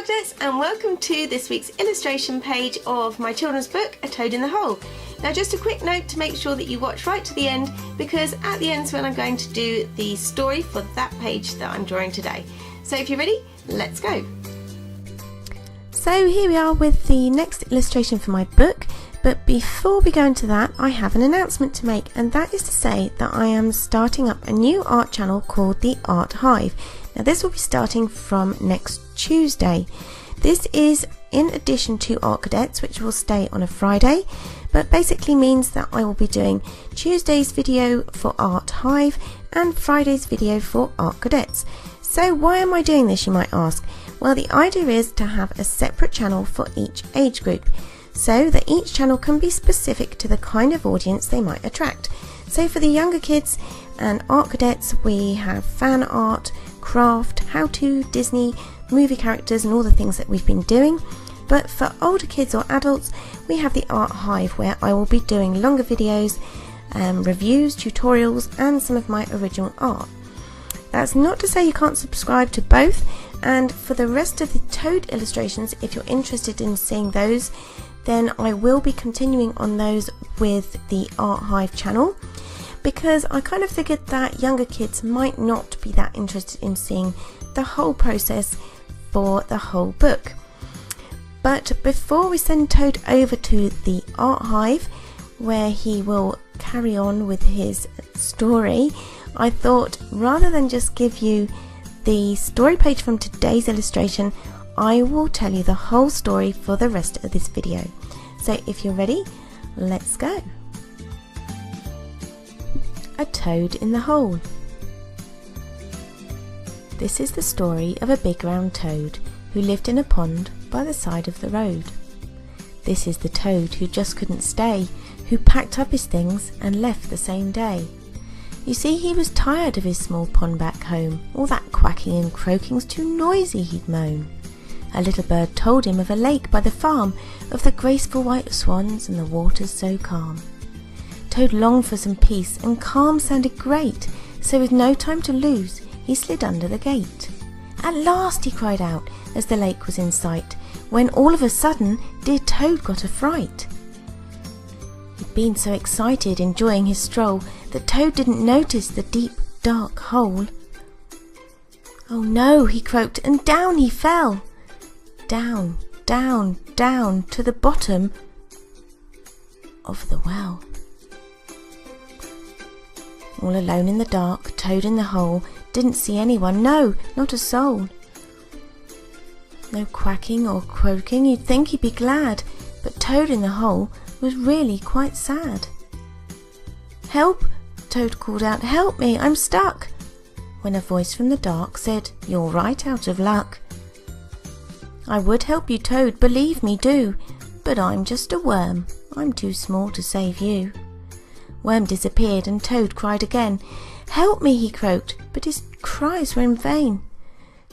Artcadets, and welcome to this week's illustration page of my children's book, A Toad in the Hole. Now just a quick note to make sure that you watch right to the end, because at the end is when I'm going to do the story for that page that I'm drawing today. So if you're ready, let's go. So here we are with the next illustration for my book, but before we go into that I have an announcement to make, and that is to say that I am starting up a new art channel called the Art Hive. Now this will be starting from next Tuesday. This is in addition to Artcadets, which will stay on a Friday, but basically means that I will be doing Tuesday's video for Art Hive and Friday's video for Artcadets. So why am I doing this, you might ask? Well, the idea is to have a separate channel for each age group, so that each channel can be specific to the kind of audience they might attract. So for the younger kids and Artcadets, we have fan art, craft, how-to, Disney, movie characters and all the things that we've been doing. But for older kids or adults, we have the Art Hive, where I will be doing longer videos, reviews, tutorials and some of my original art. That's not to say you can't subscribe to both, and for the rest of the Toad illustrations, if you're interested in seeing those, then I will be continuing on those with the Art Hive channel, because I kind of figured that younger kids might not be that interested in seeing the whole process for the whole book. But before we send Toad over to the Art Hive, where he will carry on with his story, I thought rather than just give you the story page from today's illustration, I will tell you the whole story for the rest of this video. So if you're ready, let's go. A Toad in the Hole. This is the story of a big round toad who lived in a pond by the side of the road. This is the toad who just couldn't stay, who packed up his things and left the same day. You see, he was tired of his small pond back home. All that quacking and croaking's too noisy, he'd moan. A little bird told him of a lake by the farm, of the graceful white swans and the waters so calm. Toad longed for some peace, and calm sounded great, so with no time to lose, he slid under the gate. At last, he cried out, as the lake was in sight, when all of a sudden dear Toad got a fright. He'd been so excited, enjoying his stroll, that Toad didn't notice the deep, dark hole. Oh no, he croaked, and down he fell. Down, down, down to the bottom of the well. All alone in the dark, Toad in the hole didn't see anyone, no, not a soul. No quacking or croaking, you'd think he'd be glad, but Toad in the hole was really quite sad. Help! Toad called out, help me, I'm stuck! When a voice from the dark said, you're right out of luck. I would help you, Toad, believe me, do, but I'm just a worm, I'm too small to save you. Worm disappeared and Toad cried again. Help me, he croaked, but his cries were in vain.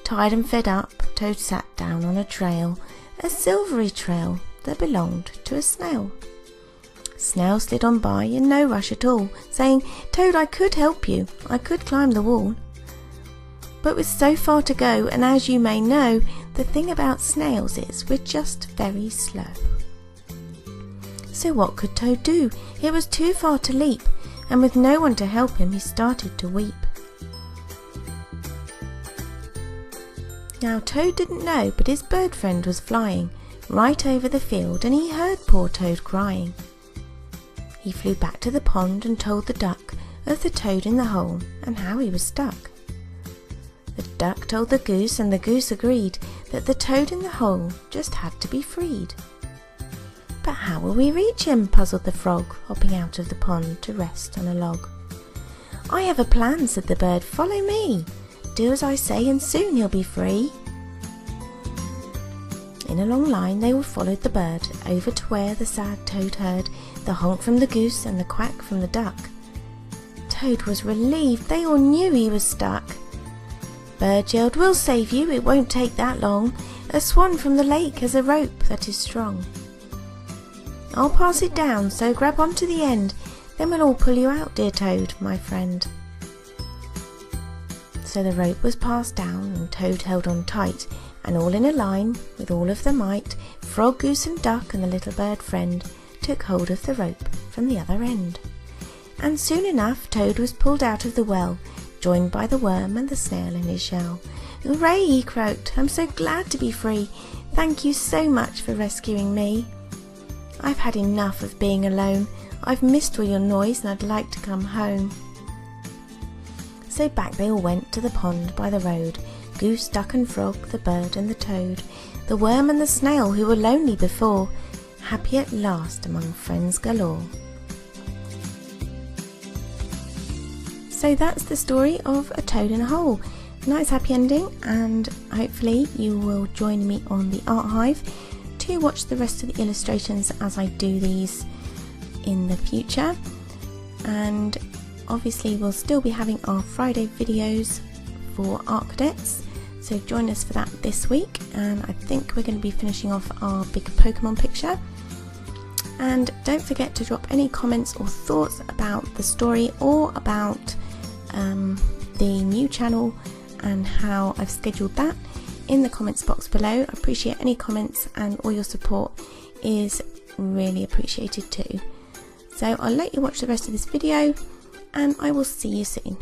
Tired and fed up, Toad sat down on a trail, a silvery trail that belonged to a snail. Snail slid on by in no rush at all, saying, Toad, I could help you, I could climb the wall. But with so far to go, and as you may know, the thing about snails is we're just very slow. So what could Toad do? It was too far to leap, and with no one to help him, he started to weep. Now Toad didn't know, but his bird friend was flying right over the field, and he heard poor Toad crying. He flew back to the pond and told the duck of the toad in the hole and how he was stuck. The duck told the goose, and the goose agreed that the toad in the hole just had to be freed. But how will we reach him? Puzzled the frog, hopping out of the pond to rest on a log. I have a plan, said the bird, follow me. Do as I say and soon he'll be free. In a long line they all followed the bird, over to where the sad toad heard the honk from the goose and the quack from the duck. Toad was relieved, they all knew he was stuck. Bird yelled, we'll save you, it won't take that long. A swan from the lake has a rope that is strong. I'll pass it down, so grab onto the end, then we'll all pull you out, dear Toad, my friend. So the rope was passed down and Toad held on tight, and all in a line, with all of their might, Frog, Goose and Duck and the little bird friend took hold of the rope from the other end. And soon enough Toad was pulled out of the well, joined by the worm and the snail in his shell. "Hooray!" he croaked, "I'm so glad to be free. Thank you so much for rescuing me. I've had enough of being alone. I've missed all your noise and I'd like to come home." So back they all went to the pond by the road, Goose, Duck and Frog, the bird and the toad, the worm and the snail who were lonely before, happy at last among friends galore. So that's the story of A Toad in a Hole. Nice happy ending, and hopefully you will join me on the Art Hive to watch the rest of the illustrations as I do these in the future. And obviously we'll still be having our Friday videos for Artcadets, so join us for that this week, and I think we're going to be finishing off our big Pokemon picture. And don't forget to drop any comments or thoughts about the story or about the new channel and how I've scheduled that in the comments box below. I appreciate any comments, and all your support is really appreciated too. So I'll let you watch the rest of this video, and I will see you soon.